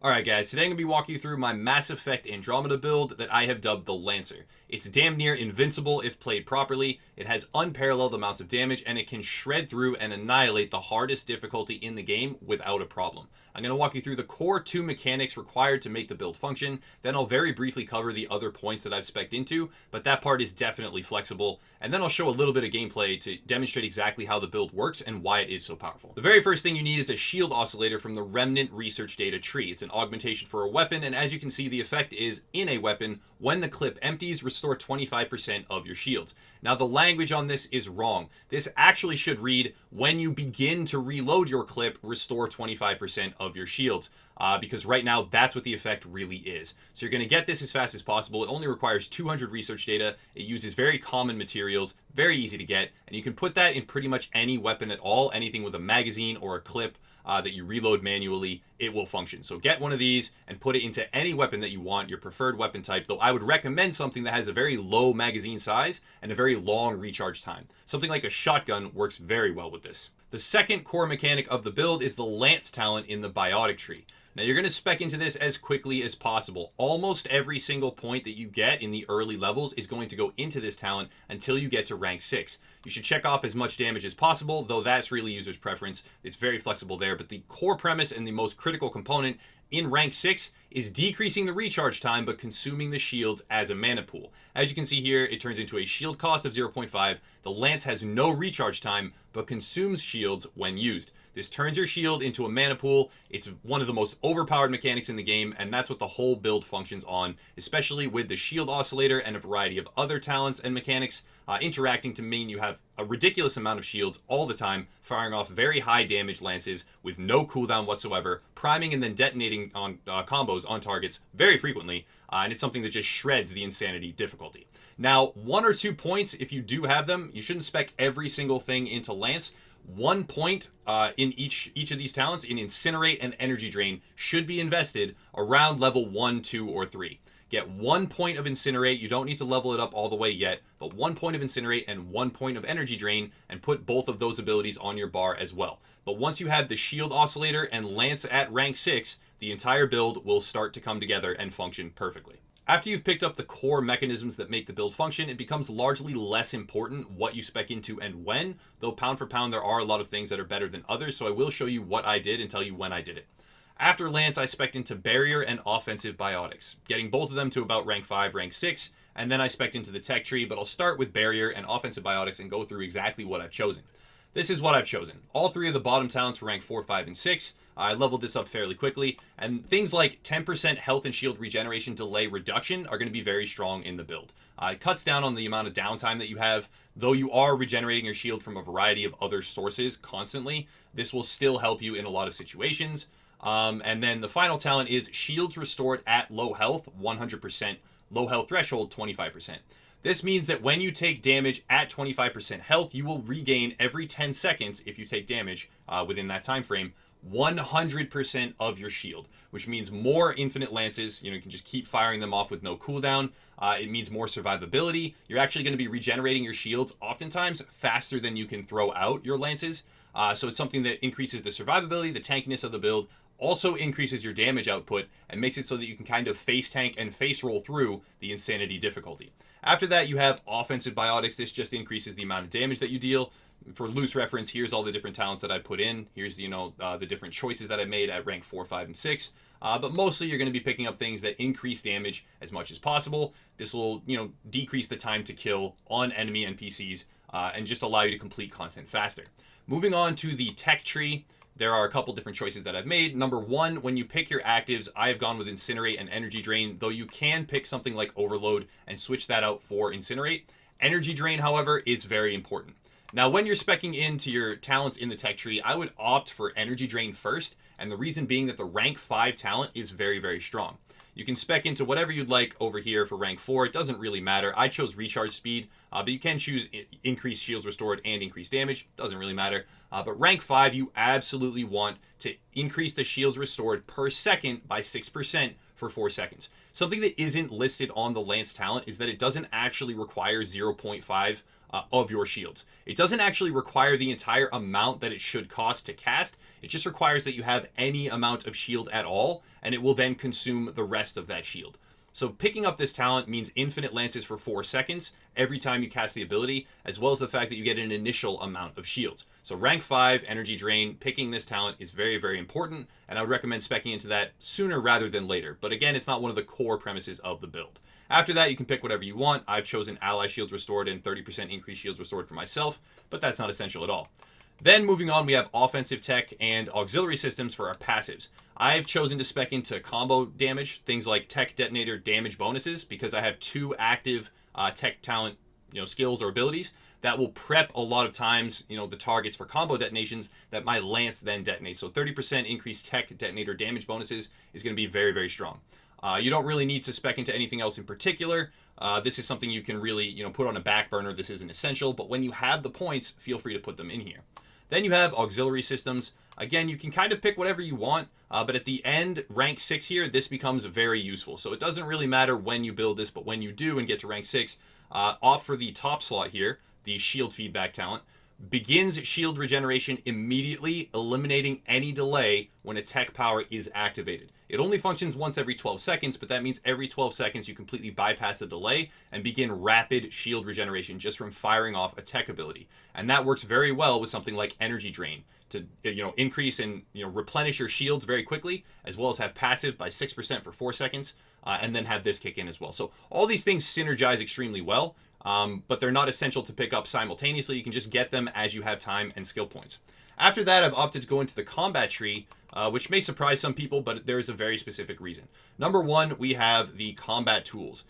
Alright guys, today I'm going to be walking you through my Mass Effect Andromeda build that I have dubbed the Lancer. It's damn near invincible if played properly, it has unparalleled amounts of damage, and it can shred through and annihilate the hardest difficulty in the game without a problem. I'm going to walk you through the core 2 mechanics required to make the build function, then I'll very briefly cover the other points that I've spec'd into, but that part is definitely flexible, and then I'll show a little bit of gameplay to demonstrate exactly how the build works and why it is so powerful. The very first thing you need is a shield oscillator from the Remnant Research Data tree. It's an augmentation for a weapon, and as you can see, the effect is, in a weapon, when the clip empties, restore 25% of your shields. Now the language on this is wrong. This actually should read, when you begin to reload your clip, restore 25% of your shields. Because right now that's what the effect really is. So you're going to get this as fast as possible. It only requires 200 research data. It uses very common materials, very easy to get, and you can put that in pretty much any weapon at all, anything with a magazine or a clip that you reload manually, it will function. So get one of these and put it into any weapon that you want, your preferred weapon type, though I would recommend something that has a very low magazine size and a very long recharge time. Something like a shotgun works very well with this. The second core mechanic of the build is the Lance talent in the biotic tree. Now you're going to spec into this as quickly as possible. Almost every single point that you get in the early levels is going to go into this talent until you get to rank 6. You should check off as much damage as possible, though that's really user's preference. It's very flexible there, but the core premise and the most critical component in rank 6 is decreasing the recharge time but consuming the shields as a mana pool. As you can see here, it turns into a shield cost of 0.5. The Lance has no recharge time but consumes shields when used. This turns your shield into a mana pool. It's one of the most overpowered mechanics in the game, and that's what the whole build functions on, especially with the shield oscillator and a variety of other talents and mechanics interacting to mean you have a ridiculous amount of shields all the time, firing off very high damage lances with no cooldown whatsoever, priming and then detonating on combos on targets very frequently, and it's something that just shreds the insanity difficulty. Now, 1 or 2 points, if you do have them, you shouldn't spec every single thing into Lance. 1 point in each of these talents in Incinerate and Energy Drain should be invested around level 1, 2, or 3. Get 1 point of Incinerate. You don't need to level it up all the way yet, but 1 point of Incinerate and 1 point of Energy Drain, and put both of those abilities on your bar as well. But once you have the Shield Oscillator and Lance at rank 6, the entire build will start to come together and function perfectly. After you've picked up the core mechanisms that make the build function, it becomes largely less important what you spec into and when, though pound for pound there are a lot of things that are better than others, so I will show you what I did and tell you when I did it. After Lance, I spec'd into Barrier and Offensive Biotics, getting both of them to about rank 5, rank 6, and then I spec'd into the tech tree, but I'll start with Barrier and Offensive Biotics and go through exactly what I've chosen. This is what I've chosen. All 3 of the bottom talents for rank 4, 5, and 6. I leveled this up fairly quickly, and things like 10% health and shield regeneration delay reduction are going to be very strong in the build. It cuts down on the amount of downtime that you have, though you are regenerating your shield from a variety of other sources constantly. This will still help you in a lot of situations. And then the final talent is shields restored at low health, 100%, low health threshold, 25%. This means that when you take damage at 25% health, you will regain every 10 seconds, if you take damage within that time frame, 100% of your shield, which means more infinite lances. You can just keep firing them off with no cooldown. It means more survivability. You're actually going to be regenerating your shields oftentimes faster than you can throw out your lances. So it's something that increases the survivability, the tankiness of the build, also increases your damage output, and makes it so that you can kind of face tank and face roll through the insanity difficulty. After that, you have Offensive Biotics. This just increases the amount of damage that you deal. For loose reference, here's all the different talents that I put in. Here's the different choices that I made at rank 4, 5, and 6. But mostly you're going to be picking up things that increase damage as much as possible. This will, decrease the time to kill on enemy NPCs and just allow you to complete content faster. Moving on to the tech tree, there are a couple different choices that I've made. Number 1, when you pick your actives, I have gone with Incinerate and Energy Drain, though you can pick something like Overload and switch that out for Incinerate. Energy Drain, however, is very important. Now, when you're speccing into your talents in the tech tree, I would opt for Energy Drain first, and the reason being that the rank 5 talent is very, very strong. You can spec into whatever you'd like over here for rank 4. It doesn't really matter. I chose recharge speed, but you can choose increased shields restored and increased damage. Doesn't really matter. But rank 5, you absolutely want to increase the shields restored per second by 6% for 4 seconds. Something that isn't listed on the Lance talent is that it doesn't actually require 0.5 of your shields. It doesn't actually require the entire amount that it should cost to cast. It just requires that you have any amount of shield at all, and it will then consume the rest of that shield. So picking up this talent means infinite lances for 4 seconds every time you cast the ability, as well as the fact that you get an initial amount of shields. So rank 5, energy drain, picking this talent is very, very important, and I would recommend speccing into that sooner rather than later. But again, it's not one of the core premises of the build. After that, you can pick whatever you want. I've chosen ally shields restored and 30% increased shields restored for myself, but that's not essential at all. Then moving on, we have offensive tech and auxiliary systems for our passives. I've chosen to spec into combo damage, things like tech detonator damage bonuses, because I have 2 active tech talent, skills or abilities that will prep a lot of times, the targets for combo detonations that my lance then detonates. So 30% increased tech detonator damage bonuses is going to be very, very strong. You don't really need to spec into anything else in particular. This is something you can really, put on a back burner. This isn't essential, but when you have the points, feel free to put them in here. Then you have auxiliary systems. Again, you can kind of pick whatever you want, but at the end, rank 6 here, this becomes very useful. So it doesn't really matter when you build this, but when you do and get to rank 6, opt for the top slot here, the shield feedback talent. Begins shield regeneration immediately, eliminating any delay when a tech power is activated. It only functions once every 12 seconds, but that means every 12 seconds you completely bypass the delay and begin rapid shield regeneration just from firing off a tech ability. And that works very well with something like energy drain to increase and replenish your shields very quickly, as well as have passive by 6% for 4 seconds, and then have this kick in as well. So all these things synergize extremely well. But they're not essential to pick up simultaneously. You can just get them as you have time and skill points. After that, I've opted to go into the combat tree, which may surprise some people, but there is a very specific reason. Number 1, we have the combat tools.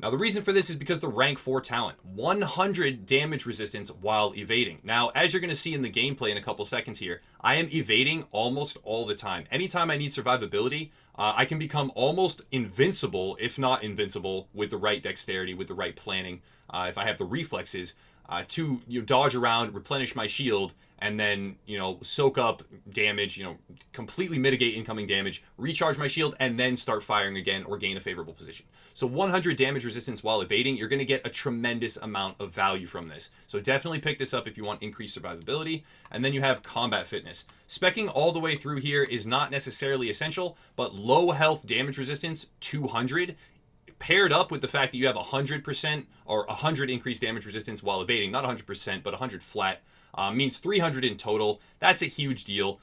Now, the reason for this is because the rank 4 talent, 100 damage resistance while evading. Now, as you're going to see in the gameplay in a couple seconds here, I am evading almost all the time. Anytime I need survivability, I can become almost invincible, if not invincible, with the right dexterity, with the right planning, if I have the reflexes, to dodge around, replenish my shield, and then soak up damage, completely mitigate incoming damage, recharge my shield, and then start firing again or gain a favorable position. So 100 damage resistance while evading, you're going to get a tremendous amount of value from this. So definitely pick this up if you want increased survivability. And then you have combat fitness. Speccing all the way through here is not necessarily essential, but low health damage resistance, 200, paired up with the fact that you have 100% or 100 increased damage resistance while evading, not 100%, but 100 flat, means 300 in total. That's a huge deal.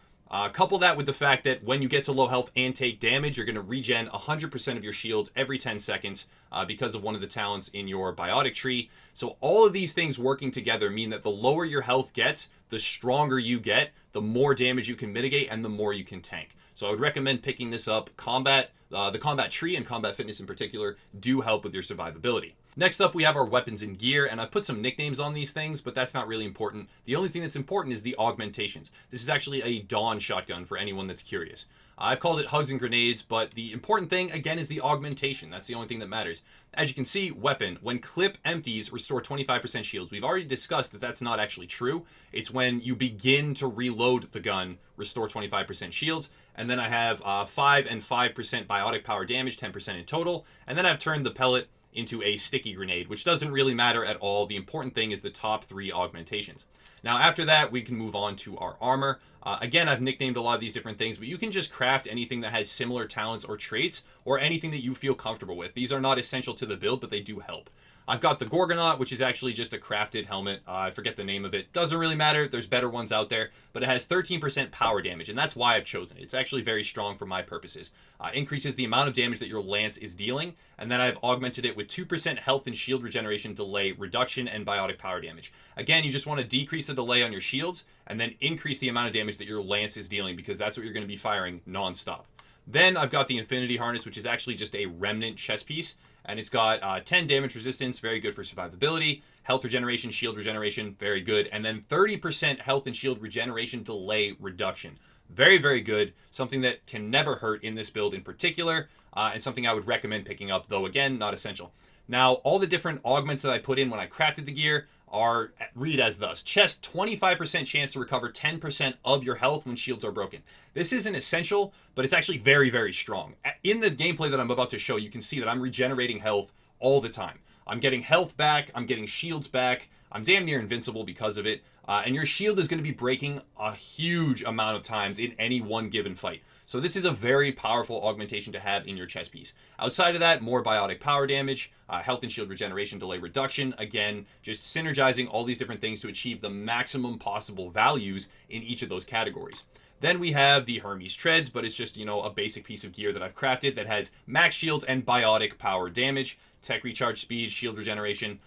Couple that with the fact that when you get to low health and take damage, you're going to regen 100% of your shields every 10 seconds because of one of the talents in your biotic tree. So all of these things working together mean that the lower your health gets, the stronger you get, the more damage you can mitigate, and the more you can tank. So I would recommend picking this up. The combat tree and combat fitness in particular do help with your survivability. Next up, we have our weapons and gear, and I've put some nicknames on these things, but that's not really important. The only thing that's important is the augmentations. This is actually a Dawn shotgun for anyone that's curious. I've called it hugs and grenades, but the important thing, again, is the augmentation. That's the only thing that matters. As you can see, weapon, when clip empties, restore 25% shields. We've already discussed that that's not actually true. It's when you begin to reload the gun, restore 25% shields. And then I have 5 and 5% biotic power damage, 10% in total. And then I've turned the pellet into a sticky grenade, which doesn't really matter at all. The important thing is the top 3 augmentations. Now, after that, we can move on to our armor. Again, I've nicknamed a lot of these different things, but you can just craft anything that has similar talents or traits, or anything that you feel comfortable with. These are not essential to the build, but they do help. I've got the Gorgonaut, which is actually just a crafted helmet. I forget the name of it. Doesn't really matter. There's better ones out there, but it has 13% power damage, and that's why I've chosen it. It's actually very strong for my purposes. Increases the amount of damage that your lance is dealing, and then I've augmented it with 2% health and shield regeneration delay reduction and biotic power damage. Again, you just want to decrease the delay on your shields, and then increase the amount of damage that your lance is dealing, because that's what you're going to be firing non-stop. Then I've got the Infinity Harness, which is actually just a remnant chest piece. And it's got 10 damage resistance, very good for survivability. Health regeneration, shield regeneration, very good. And then 30% health and shield regeneration delay reduction. Very, very good. Something that can never hurt in this build in particular. And something I would recommend picking up, though again, not essential. Now, all the different augments that I put in when I crafted the gear are read as thus. Chest, 25% chance to recover 10% of your health when shields are broken. This isn't essential, but it's actually very, very strong. In the gameplay that I'm about to show, you can see that I'm regenerating health all the time. I'm getting health back, I'm getting shields back, I'm damn near invincible because of it. And your shield is going to be breaking a huge amount of times in any one given fight. So this is a very powerful augmentation to have in your chess piece. Outside of that, more biotic power damage, health and shield regeneration, delay reduction. Again, just synergizing all these different things to achieve the maximum possible values in each of those categories. Then we have the Hermes Treads, but it's just, a basic piece of gear that I've crafted that has max shields and biotic power damage, tech recharge speed, shield regeneration.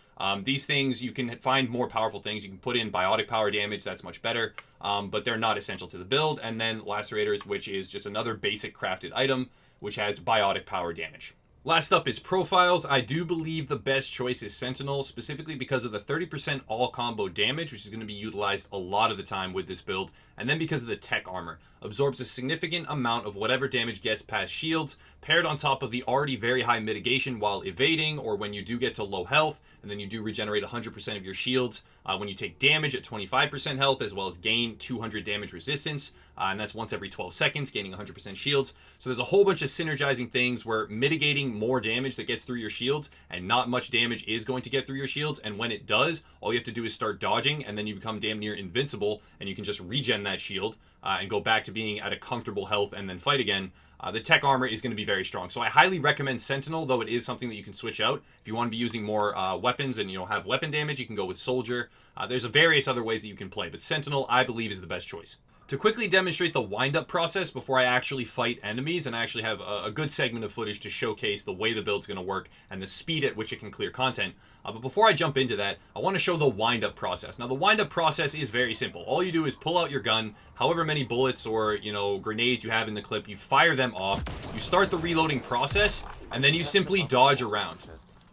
These things, you can find more powerful things. You can put in biotic power damage, that's much better, but they're not essential to the build. And then Lacerators, which is just another basic crafted item, which has biotic power damage. Last up is profiles. I do believe the best choice is Sentinel, specifically because of the 30% all combo damage, which is going to be utilized a lot of the time with this build, and then because of the tech armor. Absorbs a significant amount of whatever damage gets past shields, paired on top of the already very high mitigation while evading, or when you do get to low health, and then you do regenerate 100% of your shields when you take damage at 25% health, as well as gain 200 damage resistance, and that's once every 12 seconds, gaining 100% shields. So there's a whole bunch of synergizing things where mitigating more damage that gets through your shields, and not much damage is going to get through your shields, and when it does, all you have to do is start dodging, and then you become damn near invincible, and you can just regen that shield and go back to being at a comfortable health and then fight again. The tech armor is going to be very strong. So I highly recommend Sentinel, though it is something that you can switch out. If you want to be using more weapons and have weapon damage, you can go with Soldier. There's various other ways that you can play, but Sentinel, I believe, is the best choice. To quickly demonstrate the wind-up process before I actually fight enemies, and I actually have a good segment of footage to showcase the way the build's going to work and the speed at which it can clear content. But before I jump into that, I want to show the wind-up process. Now, the wind-up process is very simple. All you do is pull out your gun, however many bullets or, grenades you have in the clip, you fire them off, you start the reloading process, and then you simply dodge around.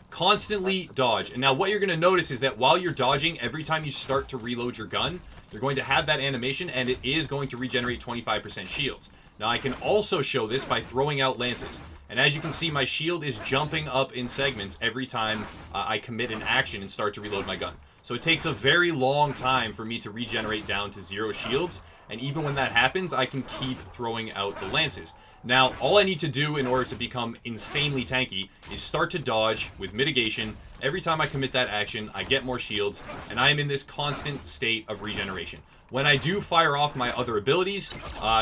Constantly dodge. And now what you're going to notice is that while you're dodging, every time you start to reload your gun, you're going to have that animation, and it is going to regenerate 25% shields. Now, I can also show this by throwing out lances. And as you can see, my shield is jumping up in segments every time I commit an action and start to reload my gun. So it takes a very long time for me to regenerate down to 0 shields. And even when that happens, I can keep throwing out the lances. Now, all I need to do in order to become insanely tanky is start to dodge with mitigation. Every time I commit that action, I get more shields, and I am in this constant state of regeneration. When I do fire off my other abilities,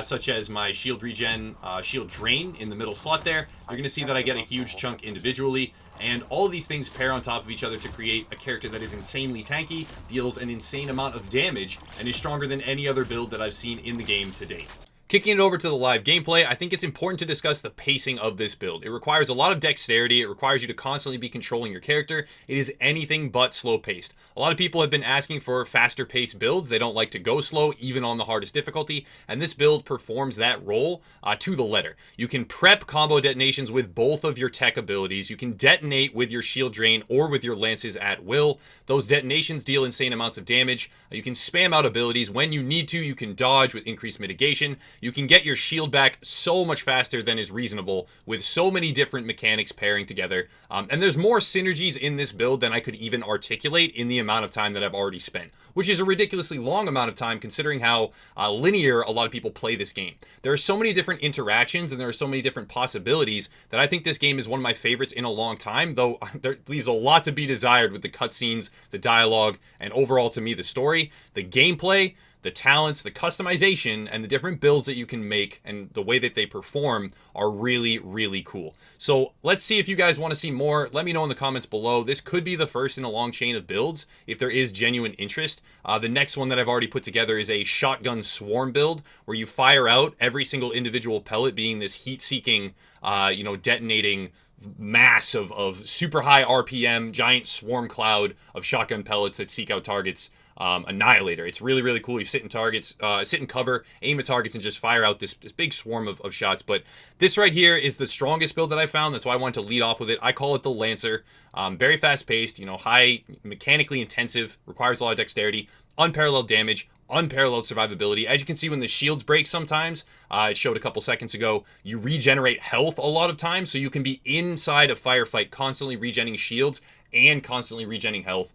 such as my shield regen, shield drain in the middle slot there, you're going to see that I get a huge chunk individually, and all of these things pair on top of each other to create a character that is insanely tanky, deals an insane amount of damage, and is stronger than any other build that I've seen in the game to date. Kicking it over to the live gameplay, I think it's important to discuss the pacing of this build. It requires a lot of dexterity. It requires you to constantly be controlling your character. It is anything but slow paced. A lot of people have been asking for faster paced builds. They don't like to go slow, even on the hardest difficulty, and this build performs that role to the letter. You can prep combo detonations with both of your tech abilities. You can detonate with your shield drain or with your lances at will. Those detonations deal insane amounts of damage. You can spam out abilities. When you need to, you can dodge with increased mitigation. You can get your shield back so much faster than is reasonable with so many different mechanics pairing together. And there's more synergies in this build than I could even articulate in the amount of time that I've already spent, which is a ridiculously long amount of time considering how linear a lot of people play this game. There are so many different interactions and there are so many different possibilities that I think this game is one of my favorites in a long time, though there leaves a lot to be desired with the cutscenes, the dialogue, and overall to me the story, the gameplay, the talents, the customization, and the different builds that you can make and the way that they perform are really, really cool. So let's see if you guys want to see more. Let me know in the comments below. This could be the first in a long chain of builds if there is genuine interest. The next one that I've already put together is a shotgun swarm build where you fire out every single individual pellet being this heat-seeking, detonating mass of super high RPM, giant swarm cloud of shotgun pellets that seek out targets. Annihilator. It's really, really cool. You sit in cover, aim at targets, and just fire out this big swarm of shots. But this right here is the strongest build that I found. That's why I wanted to lead off with it. I call it the Lancer. Very fast-paced, high, mechanically intensive, requires a lot of dexterity, unparalleled damage, unparalleled survivability. As you can see, when the shields break sometimes, it showed a couple seconds ago, you regenerate health a lot of times, so you can be inside a firefight constantly regenerating shields and constantly regenerating health.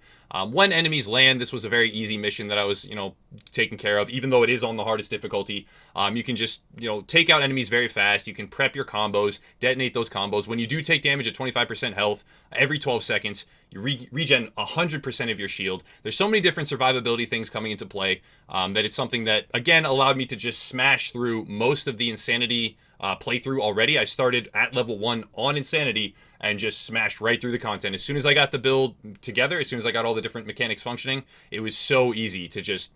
When enemies land, this was a very easy mission that I was, taking care of, even though it is on the hardest difficulty. You can just, take out enemies very fast. You can prep your combos, detonate those combos. When you do take damage at 25% health, every 12 seconds, you regen 100% of your shield. There's so many different survivability things coming into play that it's something that, again, allowed me to just smash through most of the Insanity playthrough already. I started at level 1 on Insanity and just smashed right through the content. As soon as I got the build together, as soon as I got all the different mechanics functioning, it was so easy to just,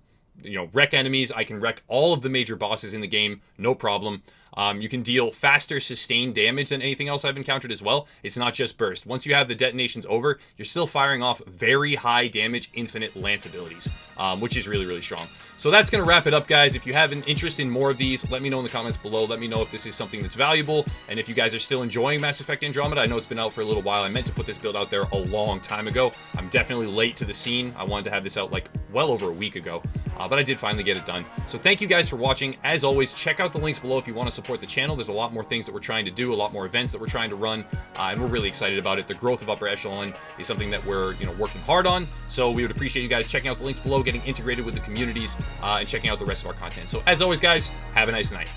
wreck enemies. I can wreck all of the major bosses in the game, no problem. You can deal faster sustained damage than anything else I've encountered as well. It's not just burst. Once you have the detonations over, you're still firing off very high damage infinite lance abilities, which is really, really strong. So that's going to wrap it up, guys. If you have an interest in more of these, let me know in the comments below. Let me know if this is something that's valuable, and if you guys are still enjoying Mass Effect Andromeda. I know it's been out for a little while. I meant to put this build out there a long time ago. I'm definitely late to the scene. I wanted to have this out like well over a week ago, but I did finally get it done. So thank you guys for watching. As always, check out the links below if you want to support the channel. There's a lot more things that we're trying to do, a lot more events that we're trying to run, and we're really excited about it. The growth of Upper Echelon is something that we're working hard on, so we would appreciate you guys checking out the links below, getting integrated with the communities, and checking out the rest of our content. So as always, guys, have a nice night.